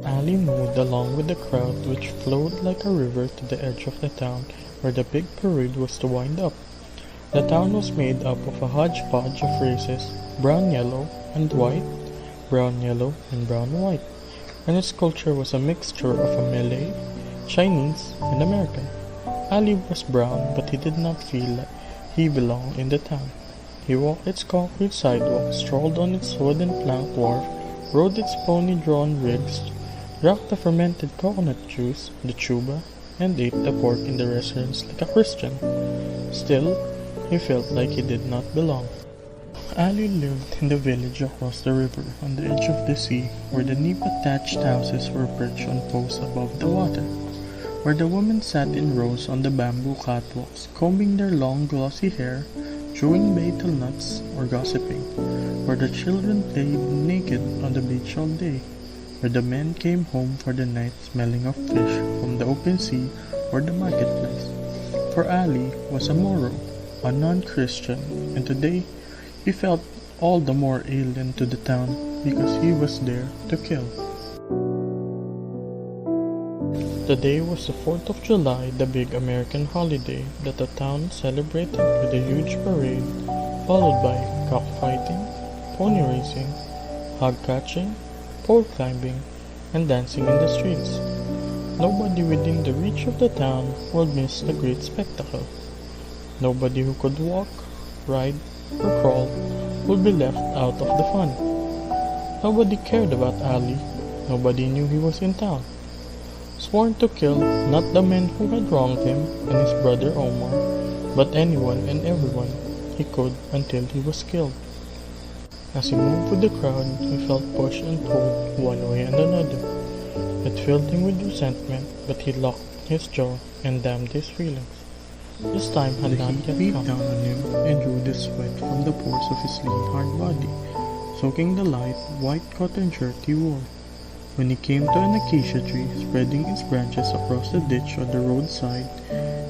Alih moved along with the crowd which flowed like a river to the edge of the town where the big parade was to wind up. The town was made up of a hodgepodge of races, brown, yellow, and white, brown, yellow, and brown, white, and its culture was a mixture of a Malay, Chinese, and American. Alih was brown, but he did not feel like he belonged in the town. He walked its concrete sidewalk, strolled on its wooden plank wharf, rode its pony-drawn rigs, drank the fermented coconut juice, the chuba, and ate the pork in the restaurants like a Christian. Still, he felt like he did not belong. Alih lived in the village across the river, on the edge of the sea, where the nipa-thatched houses were perched on posts above the water, where the women sat in rows on the bamboo catwalks, combing their long glossy hair, chewing betel nuts, or gossiping, where the children played naked on the beach all day, where the men came home for the night smelling of fish from the open sea or the marketplace. For Alih was a Moro, a non-Christian, and today he felt all the more alien to the town because he was there to kill. The day was the 4th of July, the big American holiday that the town celebrated with a huge parade, followed by cockfighting, pony racing, hog catching, pole climbing, and dancing in the streets. Nobody within the reach of the town would miss the great spectacle. Nobody who could walk, ride, or crawl would be left out of the fun. Nobody cared about Alih. Nobody knew he was in town. Sworn to kill not the men who had wronged him and his brother Omar, but anyone and everyone he could until he was killed. As he moved with the crowd, he felt pushed and pulled one way and another. It filled him with resentment, but he locked his jaw and damned his feelings. His time had not yet come. Down on him and drew the sweat from the pores of his lean, hard body, soaking the light, white cotton shirt he wore. When he came to an acacia tree, spreading its branches across the ditch on the roadside,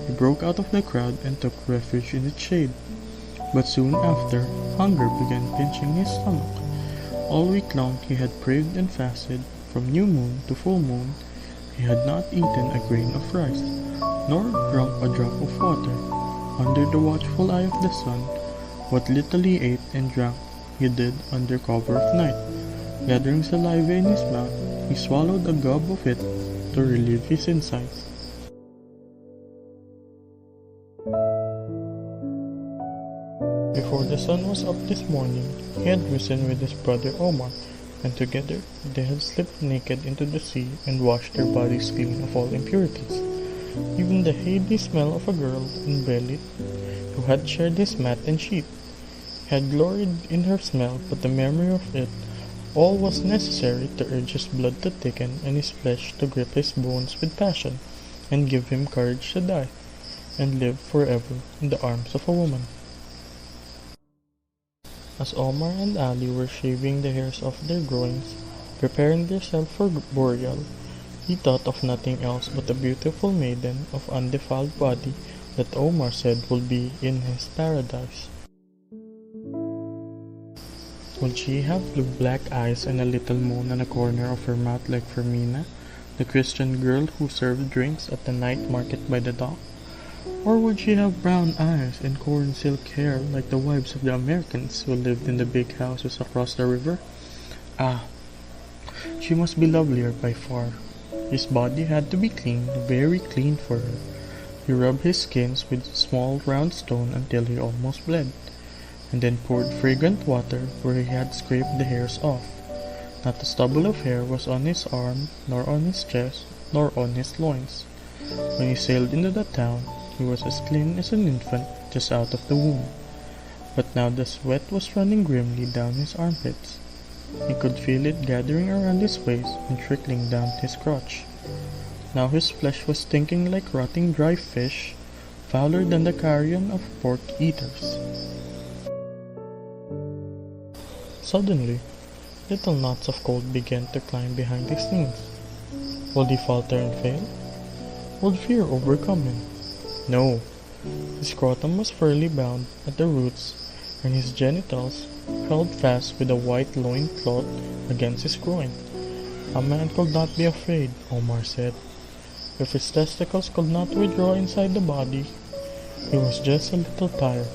he broke out of the crowd and took refuge in its shade. But soon after, hunger began pinching his stomach. All week long he had prayed and fasted. From new moon to full moon, he had not eaten a grain of rice, nor drunk a drop of water. Under the watchful eye of the sun, what little he ate and drank he did under cover of night. Gathering saliva in his mouth, he swallowed a gob of it to relieve his insides. Before the sun was up this morning, he had risen with his brother Omar, and together they had slipped naked into the sea and washed their bodies clean of all impurities. Even the hazy smell of a girl in Belit, who had shared his mat and sheet, had gloried in her smell, but the memory of it all was necessary to urge his blood to thicken and his flesh to grip his bones with passion, and give him courage to die, and live forever in the arms of a woman. As Omar and Alih were shaving the hairs off their groins, preparing themselves for burial, he thought of nothing else but the beautiful maiden of undefiled body that Omar said would be in his paradise. Would she have blue black eyes and a little moon on the corner of her mouth like Fermina, the Christian girl who served drinks at the night market by the dock? Or would she have brown eyes and corn silk hair like the wives of the Americans who lived in the big houses across the river? Ah, she must be lovelier by far. His body had to be clean, very clean for her. He rubbed his skins with a small round stone until he almost bled, and then poured fragrant water where he had scraped the hairs off. Not a stubble of hair was on his arm, nor on his chest, nor on his loins. When he sailed into the town, he was as clean as an infant just out of the womb. but now the sweat was running grimly down his armpits. He could feel it gathering around his waist and trickling down his crotch. Now his flesh was stinking like rotting dry fish, fouler than the carrion of pork eaters. Suddenly, little knots of cold began to climb behind his knees. Would he falter and fail? Would fear overcome him? No. His scrotum was firmly bound at the roots, and his genitals held fast with a white loin cloth against his groin. A man could not be afraid, Omar said. If his testicles could not withdraw inside the body, he was just a little tired.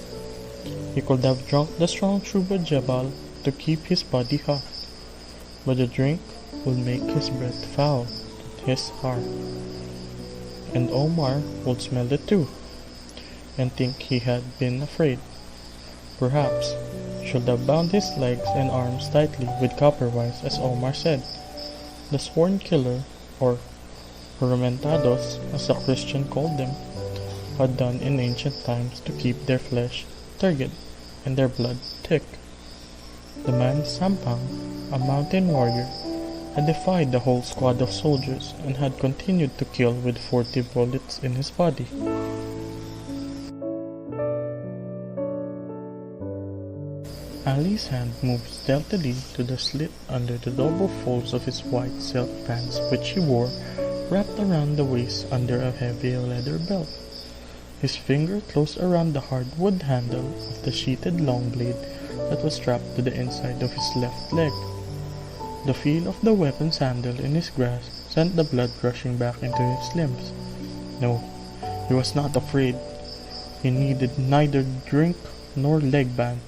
He could have drunk the strong Chuba Jebal to keep his body hot, but the drink would make his breath foul to his heart. And Omar would smell it too, and think he had been afraid. Perhaps should have bound his legs and arms tightly with copper wires, as Omar said. The sworn killer, or Juramentados, as the Christian called them, had done in ancient times to keep their flesh turgid and their blood thick. The man Sampang, a mountain warrior, had defied the whole squad of soldiers and had continued to kill with 40 bullets in his body. Alih's hand moved stealthily to the slit under the double folds of his white silk pants, which he wore wrapped around the waist under a heavy leather belt. His finger closed around the hardwood handle of the sheathed long blade that was strapped to the inside of his left leg. The feel of the weapon's handle in his grasp sent the blood rushing back into his limbs. No, he was not afraid. He needed neither drink nor leg band.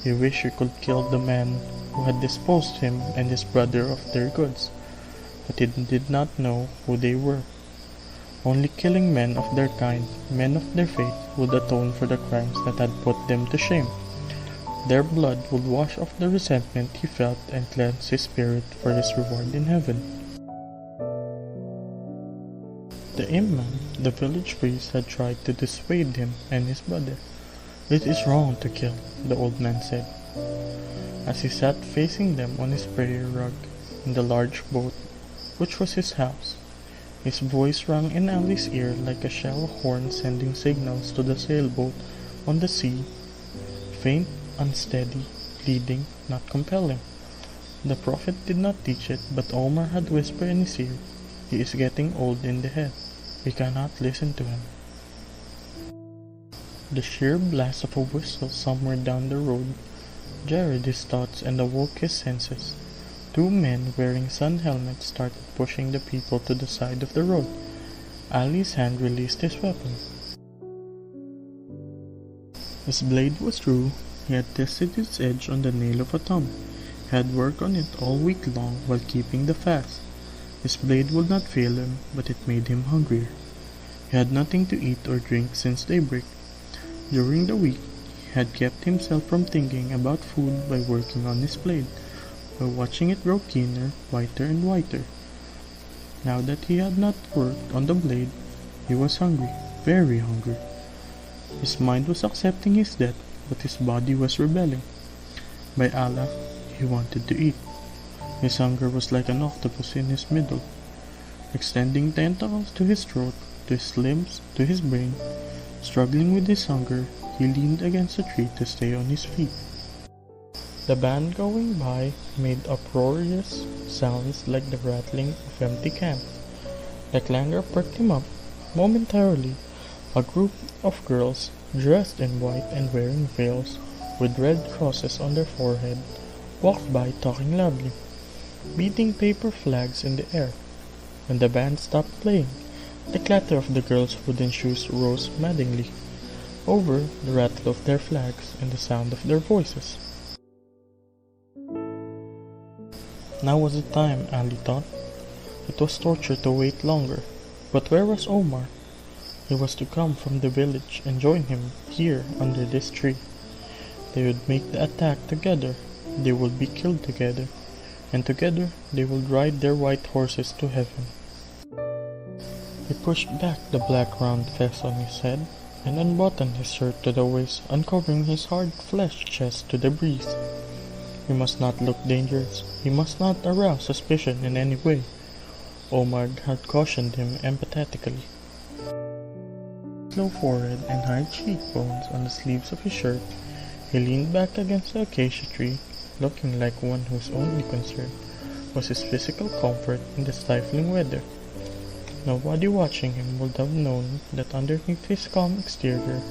He wished he could kill the man who had disposed him and his brother of their goods, but he did not know who they were. Only killing men of their kind, men of their faith, would atone for the crimes that had put them to shame. Their blood would wash off the resentment he felt and cleanse his spirit for his reward in heaven. The imam, the village priest, had tried to dissuade him and his brother. "It is wrong to kill," the old man said, as he sat facing them on his prayer rug in the large boat, which was his house. His voice rang in Alih's ear like a shell horn sending signals to the sailboat on the sea, faint, unsteady, pleading, not compelling. The prophet did not teach it, but Omar had whispered in his ear, "He is getting old in the head. We cannot listen to him." The sheer blast of a whistle somewhere down the road jarred his thoughts and awoke his senses. Two men wearing sun helmets started pushing the people to the side of the road. Alih's hand released his weapon. His blade was true. He had tested its edge on the nail of a thumb. He had worked on it all week long while keeping the fast. His blade would not fail him, but it made him hungrier. He had nothing to eat or drink since daybreak. During the week, he had kept himself from thinking about food by working on his blade, by watching it grow keener, whiter and whiter. Now that he had not worked on the blade, he was hungry, very hungry. His mind was accepting his death, but his body was rebelling. By Allah, he wanted to eat. His hunger was like an octopus in his middle, extending tentacles to his throat, to his limbs, to his brain. Struggling with his hunger, he leaned against a tree to stay on his feet. The band going by made uproarious sounds like the rattling of empty cans. The clangor perked him up. Momentarily, a group of girls, dressed in white and wearing veils, with red crosses on their forehead, walked by talking loudly, beating paper flags in the air. When the band stopped playing, the clatter of the girls' wooden shoes rose maddeningly over the rattle of their flags and the sound of their voices. Now was the time, Alih thought. It was torture to wait longer. But where was Omar? He was to come from the village and join him here under this tree. They would make the attack together. They would be killed together. And together they would ride their white horses to heaven. He pushed back the black round fez on his head, and unbuttoned his shirt to the waist, uncovering his hard-fleshed chest to the breeze. He must not look dangerous. He must not arouse suspicion in any way. Omar had cautioned him empathetically. Low forehead and high cheekbones on the sleeves of his shirt, he leaned back against the acacia tree, looking like one whose only concern was his physical comfort in the stifling weather. Nobody watching him would have known that underneath his calm exterior,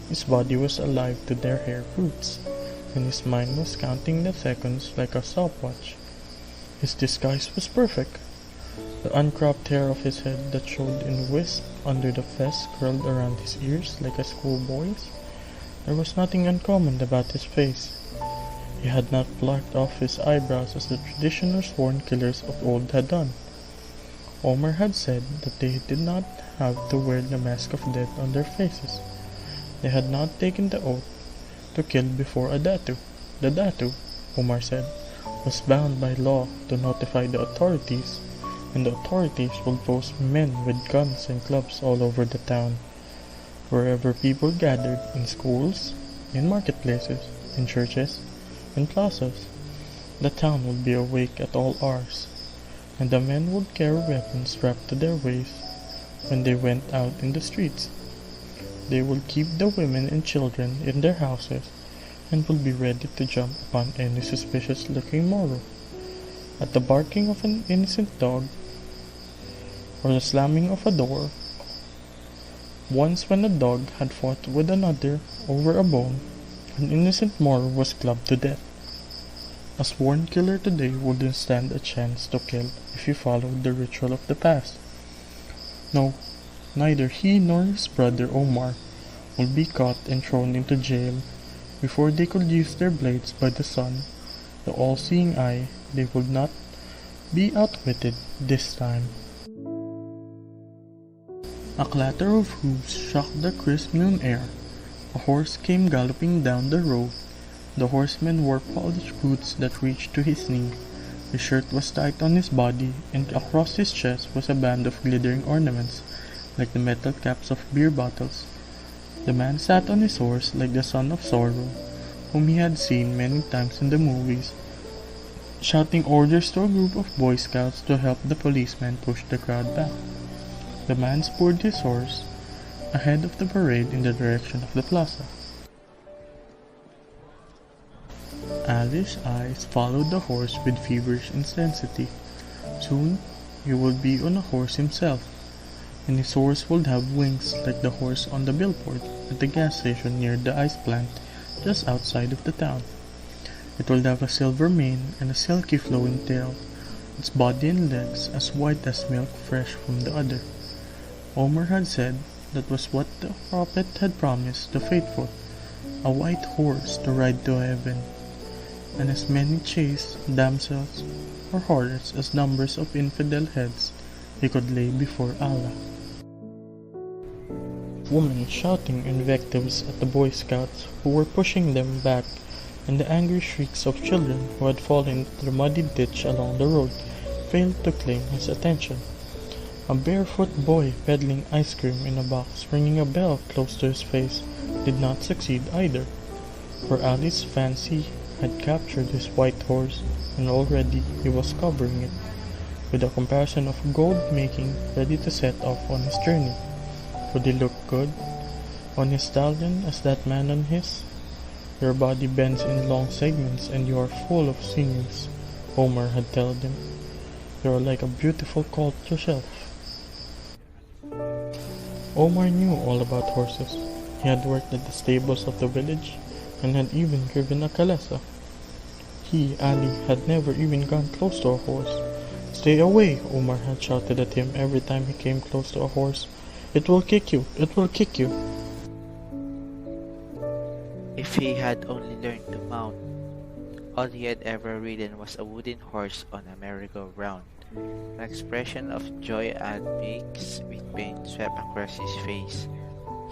his body was alive to their hair roots, and his mind was counting the seconds like a stopwatch. His disguise was perfect. The uncropped hair of his head that showed in wisp under the vest curled around his ears like a schoolboy's. There was nothing uncommon about his face. He had not plucked off his eyebrows as the traditional sworn killers of old had done. Omar had said that they did not have to wear the mask of death on their faces. They had not taken the oath to kill before a datu. The datu, Omar said, was bound by law to notify the authorities, and the authorities would post men with guns and clubs all over the town. Wherever people gathered, in schools, in marketplaces, in churches, in plazas, the town would be awake at all hours, and the men would carry weapons strapped to their waists when they went out in the streets. They would keep the women and children in their houses and would be ready to jump upon any suspicious-looking Moro. At the barking of an innocent dog or the slamming of a door, once when a dog had fought with another over a bone, an innocent Moro was clubbed to death. A sworn killer today wouldn't stand a chance to kill if he followed the ritual of the past. No, neither he nor his brother Omar would be caught and thrown into jail before they could use their blades by the sun, the all-seeing eye. They would not be outwitted this time. A clatter of hooves shocked the crisp noon air. A horse came galloping down the road. The horseman wore polished boots that reached to his knee. His shirt was tight on his body, and across his chest was a band of glittering ornaments, like the metal caps of beer bottles. The man sat on his horse like the son of sorrow, whom he had seen many times in the movies, shouting orders to a group of Boy Scouts to help the policeman push the crowd back. The man spurred his horse ahead of the parade in the direction of the plaza. Alih's eyes followed the horse with feverish intensity. Soon he would be on a horse himself, and his horse would have wings like the horse on the billboard at the gas station near the ice plant just outside of the town. It would have a silver mane and a silky flowing tail, its body and legs as white as milk fresh from the udder. Omar had said that was what the prophet had promised the faithful, a white horse to ride to heaven, and as many chaste damsels or horrors as numbers of infidel heads he could lay before Allah. Women shouting invectives at the Boy Scouts who were pushing them back, and the angry shrieks of children who had fallen into the muddy ditch along the road failed to claim his attention. A barefoot boy peddling ice cream in a box ringing a bell close to his face did not succeed either, for Alih's fancy had captured his white horse, and already he was covering it with a comparison of gold making ready to set off on his journey. Would he look good on his stallion as that man on his? Your body bends in long segments and you are full of sinews, Omar had told him. You are like a beautiful colt yourself. Omar knew all about horses. He had worked at the stables of the village and had even driven a kalesa. He, Alih, had never even gone close to a horse. Stay away, Omar had shouted at him every time he came close to a horse. It will kick you, it will kick you. If he had only learned to mount, all he had ever ridden was a wooden horse on a merry-go-round. An expression of joy and mixed with pain swept across his face.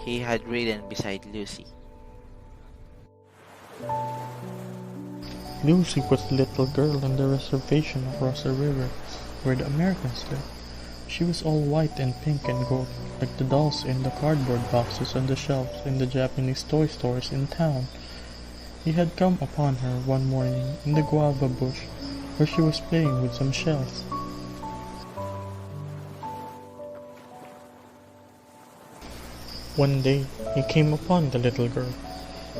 He had ridden beside Lucy. Lucy was the little girl on the reservation across the river where the Americans lived. She was all white and pink and gold, like the dolls in the cardboard boxes on the shelves in the Japanese toy stores in town. He had come upon her one morning in the guava bush where she was playing with some shells. One day, he came upon the little girl.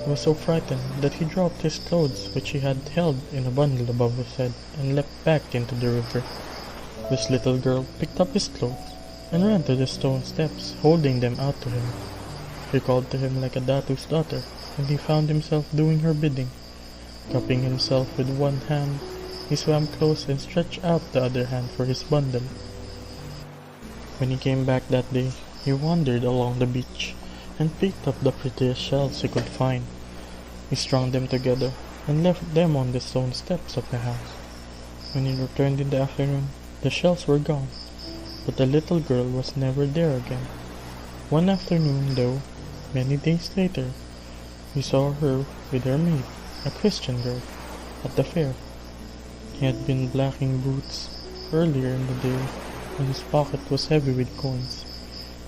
He was so frightened that he dropped his clothes which he had held in a bundle above his head and leapt back into the river. This little girl picked up his clothes and ran to the stone steps, holding them out to him. She called to him like a datu's daughter, and he found himself doing her bidding. Cupping himself with one hand, he swam close and stretched out the other hand for his bundle. When he came back that day, he wandered along the beach and picked up the prettiest shells he could find. He strung them together and left them on the stone steps of the house. When he returned in the afternoon, the shells were gone, but the little girl was never there again. One afternoon, though, many days later, he saw her with her maid, a Christian girl, at the fair. He had been blacking boots earlier in the day, and his pocket was heavy with coins.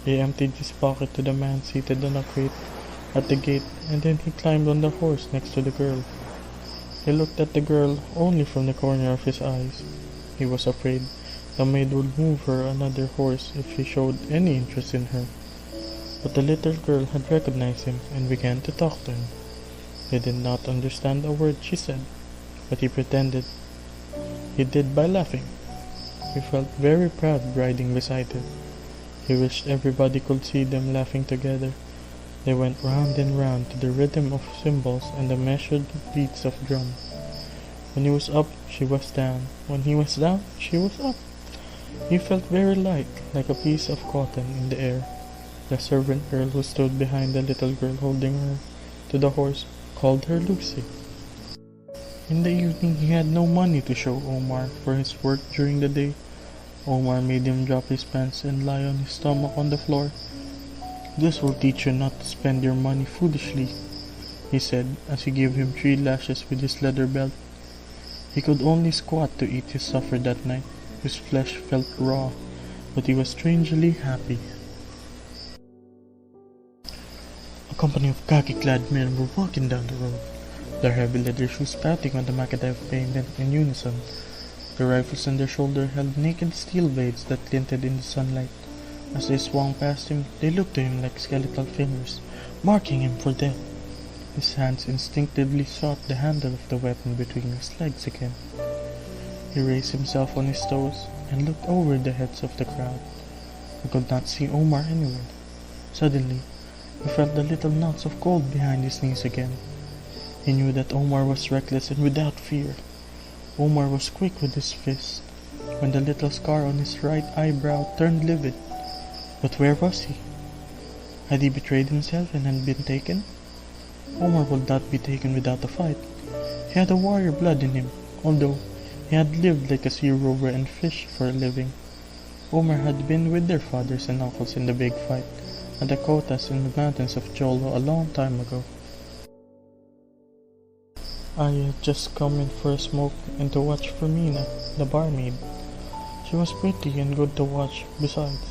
He emptied his pocket to the man seated on a crate at the gate, and then he climbed on the horse next to the girl. He looked at the girl only from the corner of his eyes. He was afraid the maid would move her another horse if he showed any interest in her. But the little girl had recognized him and began to talk to him. He did not understand a word she said, but he pretended he did by laughing. He felt very proud riding beside her. He wished everybody could see them laughing together. They went round and round to the rhythm of cymbals and the measured beats of drums. When he was up, she was down. When he was down, she was up. He felt very light, like a piece of cotton in the air. The servant girl who stood behind the little girl holding her to the horse called her Lucy. In the evening, he had no money to show Omar for his work during the day. Omar made him drop his pants and lie on his stomach on the floor. "This will teach you not to spend your money foolishly," he said as he gave him 3 lashes with his leather belt. He could only squat to eat his supper that night. His flesh felt raw, but he was strangely happy. A company of khaki-clad men were walking down the road, their heavy leather shoes patting on the macadam pavement in unison. The rifles on their shoulders held naked steel blades that glinted in the sunlight. As they swung past him, they looked to him like skeletal fingers, marking him for death. His hands instinctively sought the handle of the weapon between his legs again. He raised himself on his toes and looked over the heads of the crowd. He could not see Omar anywhere. Suddenly, he felt the little knots of cold behind his knees again. He knew that Omar was reckless and without fear. Omar was quick with his fist, when the little scar on his right eyebrow turned livid. But where was he? Had he betrayed himself and had been taken? Omar would not be taken without a fight. He had a warrior blood in him, although he had lived like a sea rover and fished for a living. Omar had been with their fathers and uncles in the big fight at the Kotas in the mountains of Jolo a long time ago. I had just come in for a smoke and to watch for Mina, the barmaid. She was pretty and good to watch. Besides,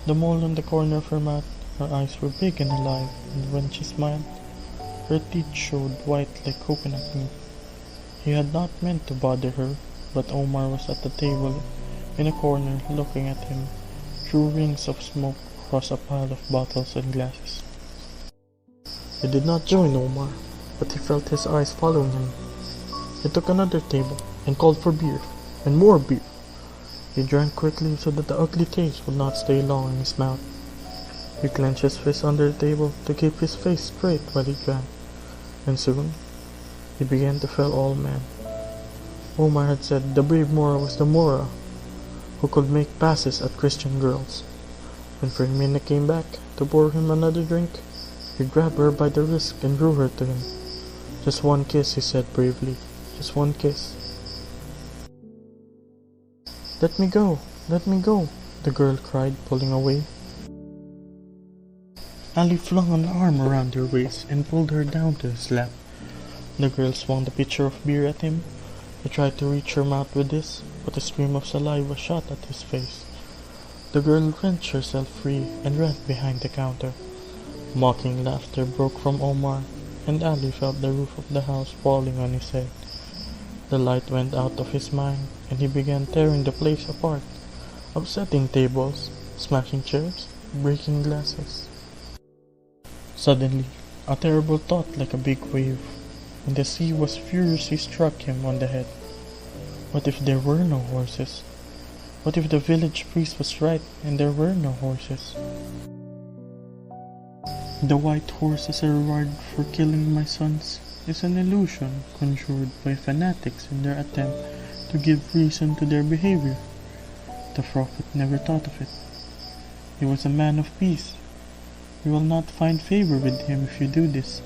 the mole on the corner of her mouth, her eyes were big and alive, and when she smiled, her teeth showed white like coconut meat. He had not meant to bother her, but Omar was at the table in a corner looking at him through rings of smoke across a pile of bottles and glasses. He did not join Omar, but he felt his eyes following him. He took another table and called for beer, and more beer. He drank quickly so that the ugly taste would not stay long in his mouth. He clenched his fist under the table to keep his face straight while he drank, and soon he began to feel all man. Omar had said the brave Mora was the Mora who could make passes at Christian girls. When Fermina came back to pour him another drink, he grabbed her by the wrist and drew her to him. "Just one kiss," he said bravely. "Just one kiss." Let me go, the girl cried, pulling away. Alih flung an arm around her waist and pulled her down to his lap. The girl swung the pitcher of beer at him. He tried to reach her mouth with this, but a stream of saliva shot at his face. The girl wrenched herself free and ran behind the counter. Mocking laughter broke from Omar, and Ali felt the roof of the house falling on his head. The light went out of his mind, and he began tearing the place apart, upsetting tables, smashing chairs, breaking glasses. Suddenly, a terrible thought like a big wave, and the sea was furiously struck him on the head. What if there were no horses? What if the village priest was right and there were no horses? The white horse as a reward for killing my sons is an illusion conjured by fanatics in their attempt to give reason to their behavior. The prophet never thought of it. He was a man of peace. You will not find favor with him if you do this,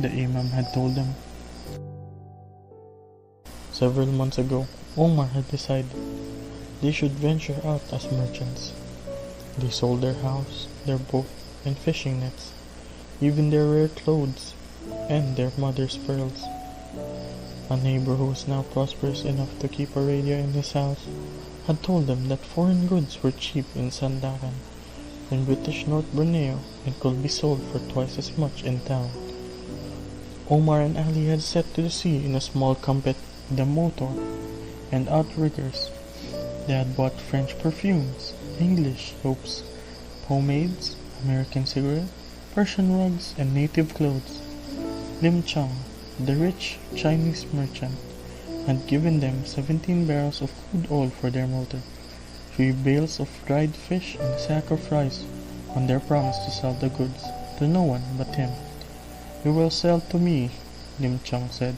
the imam had told them. Several months ago, Omar had decided they should venture out as merchants. They sold their house, their boat, and fishing nets, even their rare clothes, and their mother's pearls. A neighbor who was now prosperous enough to keep a radio in his house had told them that foreign goods were cheap in Sandakan, in British North Borneo, and could be sold for twice as much in town. Omar and Ali had set to the sea in a small compact with a motor and outriggers. They had bought French perfumes, English soaps, pomades, American cigarettes, Persian rugs, and native clothes. Lim Chang, the rich Chinese merchant, had given them 17 barrels of crude oil for their motor, 3 bales of dried fish, and a sack of rice on their promise to sell the goods to no one but him. "You will sell to me," Lim Chang said.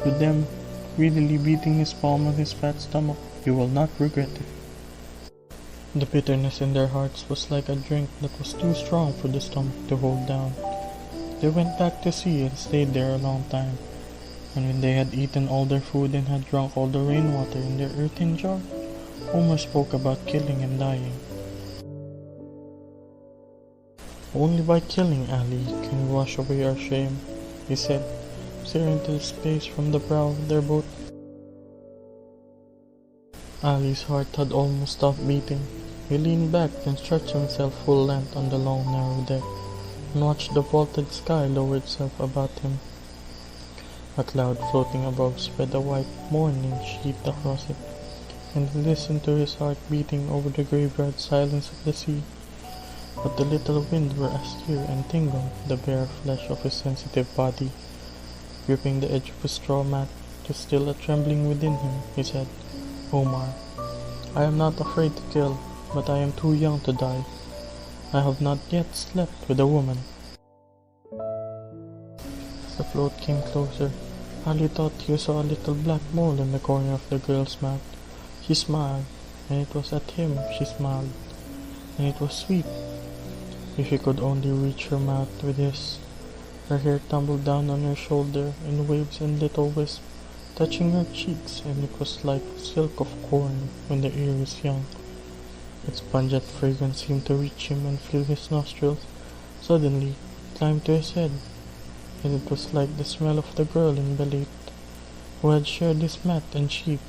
To them, greedily beating his palm on his fat stomach, "You will not regret it." The bitterness in their hearts was like a drink that was too strong for the stomach to hold down. They went back to sea and stayed there a long time, and when they had eaten all their food and had drunk all the rainwater in their earthen jar, Omar spoke about killing and dying. "Only by killing, Ali, can we wash away our shame," he said, staring into space from the prow of their boat. Ali's heart had almost stopped beating. He leaned back and stretched himself full length on the long narrow deck, and watched the vaulted sky lower itself about him. A cloud floating above spread a white morning sheet across it, and he listened to his heart beating over the graveyard silence of the sea. But the little wind were astir and tingled the bare flesh of his sensitive body. Gripping the edge of his straw mat, to still a trembling within him, he said, "Omar, I am not afraid to kill, but I am too young to die. I have not yet slept with a woman." As the float came closer, Ali thought he saw a little black mole in the corner of the girl's mouth. She smiled, and it was at him she smiled, and it was sweet. If he could only reach her mouth with his. Her hair tumbled down on her shoulder in waves and little wisps, touching her cheeks, and it was like silk of corn when the ear is young. Its pungent fragrance seemed to reach him and fill his nostrils. Suddenly, it climbed to his head, and it was like the smell of the girl in Belit, who had shared his mat and sheep.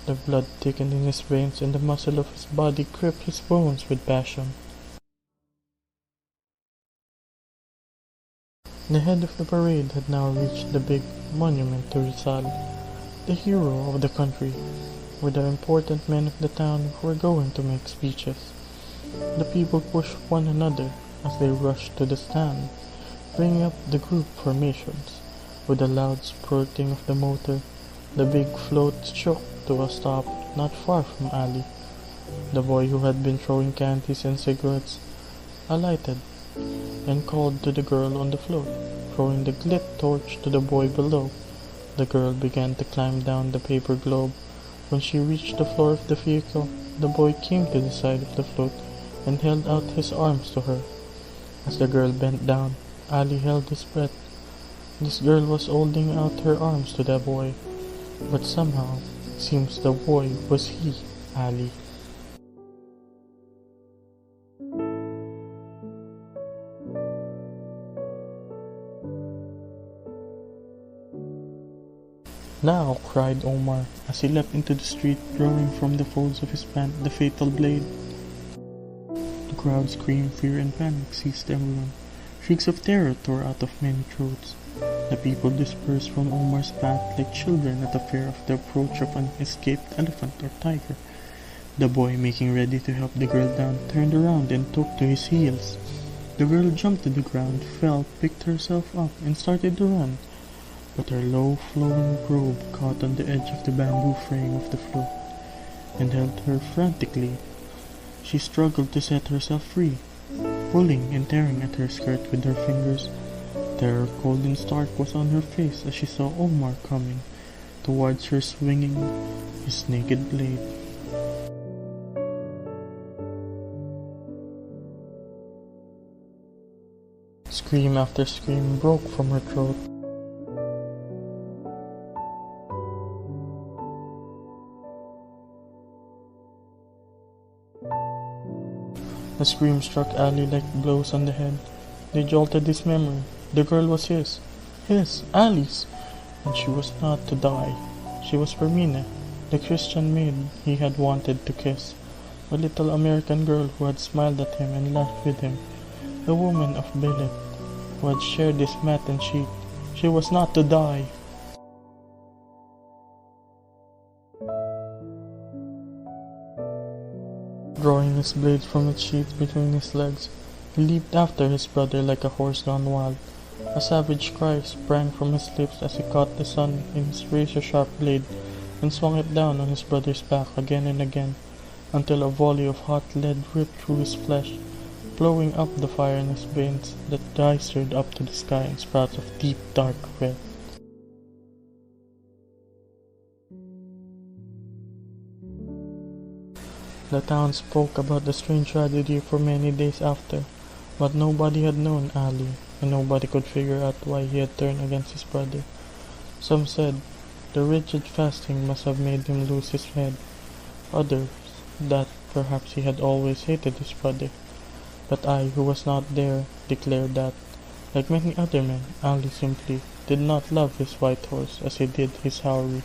The blood thickened in his veins, and the muscle of his body gripped his bones with passion. The head of the parade had now reached the big monument to Rizal, the hero of the country, with the important men of the town who were going to make speeches. The people pushed one another as they rushed to the stand, bringing up the group formations. With a loud spurting of the motor, the big float shook to a stop not far from Ali. The boy who had been throwing candies and cigarettes alighted and called to the girl on the float, throwing the lit torch to the boy below. The girl began to climb down the paper globe. When she reached the floor of the vehicle, the boy came to the side of the float and held out his arms to her. As the girl bent down, Ali held his breath. This girl was holding out her arms to the boy, but somehow it seems the boy was he, Ali. Now, cried Omar, as he leapt into the street, drawing from the folds of his pant the fatal blade. The crowd screamed, fear and panic seized everyone. Shrieks of terror tore out of many throats. The people dispersed from Omar's path like children at the fear of the approach of an escaped elephant or tiger. The boy, making ready to help the girl down, turned around and took to his heels. The girl jumped to the ground, fell, picked herself up, and started to run. But her low, flowing robe caught on the edge of the bamboo frame of the floor, and held her frantically. She struggled to set herself free, pulling and tearing at her skirt with her fingers. Terror, cold and stark, was on her face as she saw Omar coming towards her, swinging his naked blade. Scream after scream broke from her throat. The scream struck Alih like blows on the head. They jolted his memory. The girl was his, Alih's, and she was not to die. She was Fermina, the Christian maid he had wanted to kiss, a little American girl who had smiled at him and laughed with him, a woman of billet who had shared his mat and sheet. She was not to die. Drawing his blade from its sheath between his legs, he leaped after his brother like a horse gone wild. A savage cry sprang from his lips as he caught the sun in his razor-sharp blade and swung it down on his brother's back again and again, until a volley of hot lead ripped through his flesh, blowing up the fire in his veins that geysered up to the sky in sprouts of deep dark red. The town spoke about the strange tragedy for many days after, but nobody had known Alih, and nobody could figure out why he had turned against his brother. Some said the rigid fasting must have made him lose his head. Others, that perhaps he had always hated his brother. But I, who was not there, declared that, like many other men, Alih simply did not love his white horse as he did his houri.